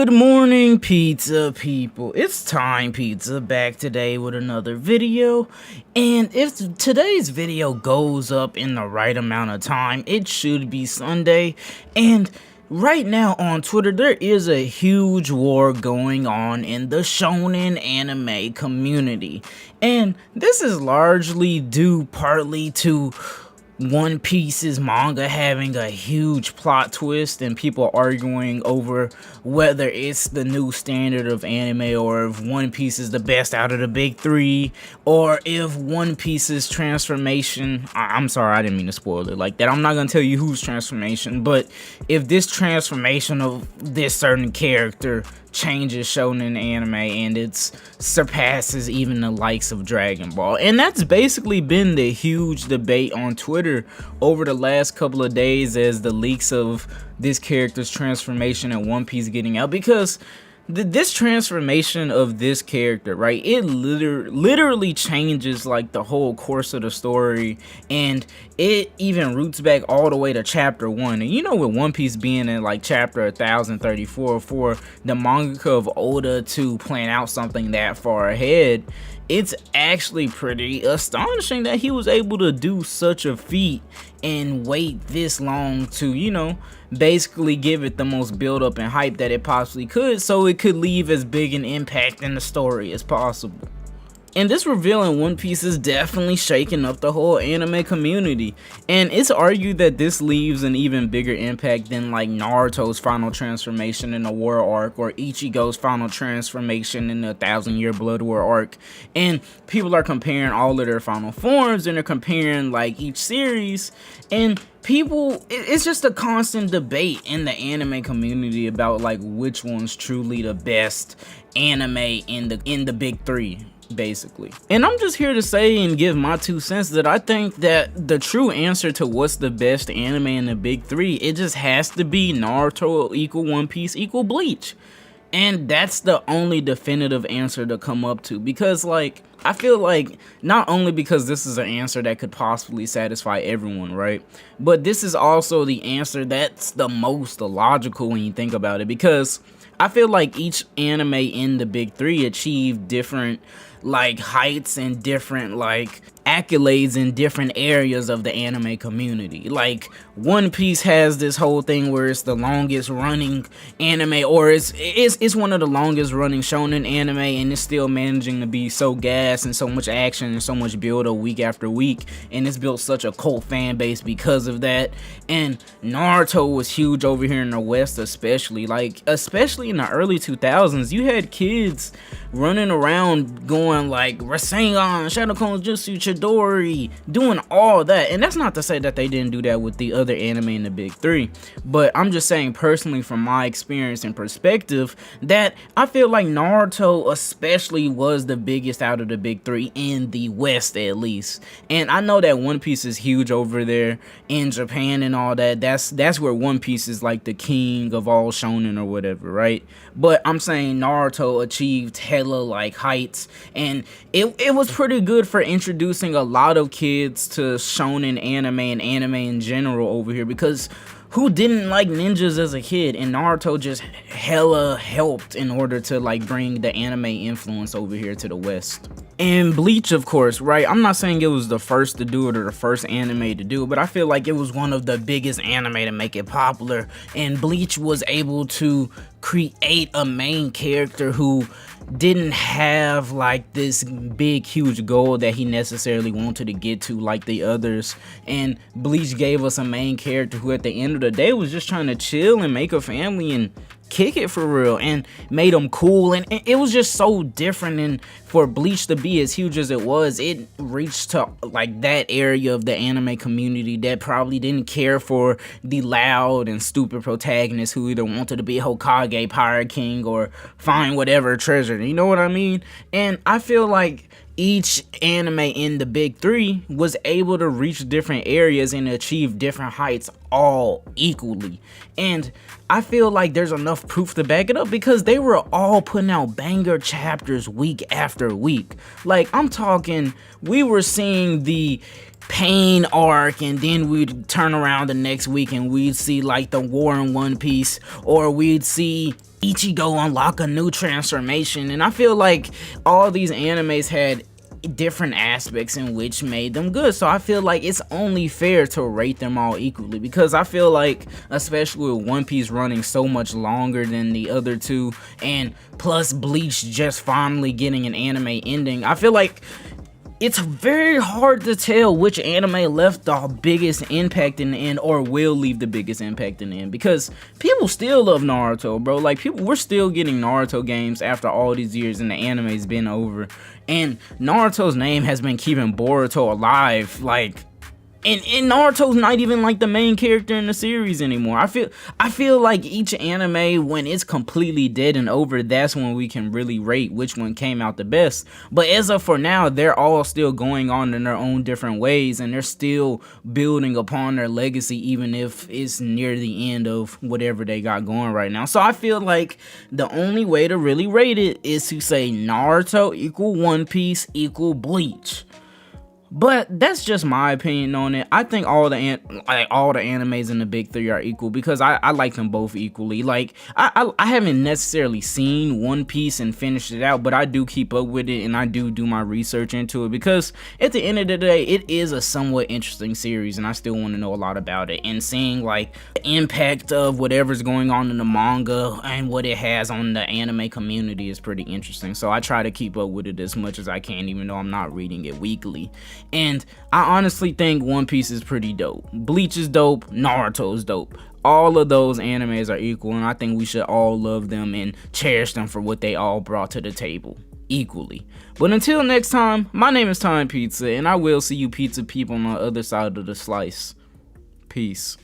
Good morning, pizza people. It's Time Pizza back today with another video. And if today's video goes up in the right amount of time, it should be Sunday. And right now on Twitter, there is a huge war going on in the shonen anime community. And this is largely due partly to One Piece's manga having a huge plot twist and people arguing over whether it's the new standard of anime or if One Piece is the best out of the big three, or if One Piece's transformation, I'm sorry, I didn't mean to spoil it like that. I'm not going to tell you whose transformation, but if this transformation of this certain character changes shonen anime and it surpasses even the likes of Dragon Ball. And that's basically been the huge debate on Twitter over the last couple of days as the leaks of this character's transformation in One Piece getting out, because this transformation of this character, right, it literally changes like the whole course of the story, and it even roots back all the way to chapter 1. And you know, with One Piece being in like chapter 1034, for the mangaka of Oda to plan out something that far ahead, it's actually pretty astonishing that he was able to do such a feat and wait this long to, you know, basically give it the most build up and hype that it possibly could, so it could leave as big an impact in the story as possible. And this reveal in One Piece is definitely shaking up the whole anime community. And it's argued that this leaves an even bigger impact than like Naruto's final transformation in the War arc, or Ichigo's final transformation in the 1,000-Year Blood War arc. And people are comparing all of their final forms, and they're comparing like each series. And people, it's just a constant debate in the anime community about like which one's truly the best anime in the big three, basically. And I'm just here to say and give my 2 cents that I think that the true answer to what's the best anime in the big three, it just has to be Naruto equal One Piece equal Bleach. And that's the only definitive answer to come up to, because like I feel like not only because this is an answer that could possibly satisfy everyone, right, but this is also the answer that's the most logical when you think about it, because I feel like each anime in the big three achieved different like heights and different like accolades in different areas of the anime community. Like One Piece has this whole thing where it's the longest running anime, or it's one of the longest running shonen anime, and it's still managing to be so gas and so much action and so much build up week after week, and it's built such a cult fan base because of that. And Naruto was huge over here in the West, especially in the early 2000s. You had kids running around going like Rasengan, Shadow Clone Jutsu, Chidori, doing all that. And that's not to say that they didn't do that with the other anime in the big three, but I'm just saying personally from my experience and perspective that I feel like Naruto especially was the biggest out of the big three in the West, at least. And I know that One Piece is huge over there in Japan and all that. That's where One Piece is like the king of all shonen or whatever, right? But I'm saying Naruto achieved hella like heights, and it was pretty good for introducing a lot of kids to shonen anime and anime in general over here, because who didn't like ninjas as a kid? And Naruto just hella helped in order to like bring the anime influence over here to the West. And Bleach, of course, right? I'm not saying it was the first to do it or the first anime to do it, but I feel like it was one of the biggest anime to make it popular. And Bleach was able to create a main character who didn't have like this big huge goal that he necessarily wanted to get to like the others, and Bleach gave us a main character who at the end of the day was just trying to chill and make a family and kick it for real, and made him cool. And it was just so different. And for Bleach to be as huge as it was, it reached to like that area of the anime community that probably didn't care for the loud and stupid protagonist who either wanted to be Hokage, Pirate King, or find whatever treasure, you know what I mean? And I feel like each anime in the big three was able to reach different areas and achieve different heights all equally. And I feel like there's enough proof to back it up, because they were all putting out banger chapters week after week. Like I'm talking, we were seeing the Pain arc, and then we'd turn around the next week and we'd see like the war in One Piece, or we'd see Ichigo unlock a new transformation. And I feel like all these animes had different aspects in which made them good, so I feel like it's only fair to rate them all equally, because I feel like, especially with One Piece running so much longer than the other two, and plus Bleach just finally getting an anime ending, I feel like it's very hard to tell which anime left the biggest impact in the end, or will leave the biggest impact in the end, because people still love Naruto, bro. Like, we're still getting Naruto games after all these years and the anime's been over, and Naruto's name has been keeping Boruto alive, like, and Naruto's not even like the main character in the series anymore. I feel like each anime, when it's completely dead and over, that's when we can really rate which one came out the best. But as of for now, they're all still going on in their own different ways, and they're still building upon their legacy, even if it's near the end of whatever they got going right now. So I feel like the only way to really rate it is to say Naruto equal One Piece equal Bleach. But that's just my opinion on it. I think all the animes in the big three are equal, because I like them both equally. Like, I haven't necessarily seen One Piece and finished it out, but I do keep up with it, and I do my research into it, because at the end of the day, it is a somewhat interesting series, and I still want to know a lot about it. And seeing like the impact of whatever's going on in the manga and what it has on the anime community is pretty interesting. So I try to keep up with it as much as I can, even though I'm not reading it weekly. And I honestly think One Piece is pretty dope. Bleach is dope. Naruto is dope. All of those animes are equal, and I think we should all love them and cherish them for what they all brought to the table equally. But until next time, my name is Time Pizza, and I will see you pizza people on the other side of the slice. Peace.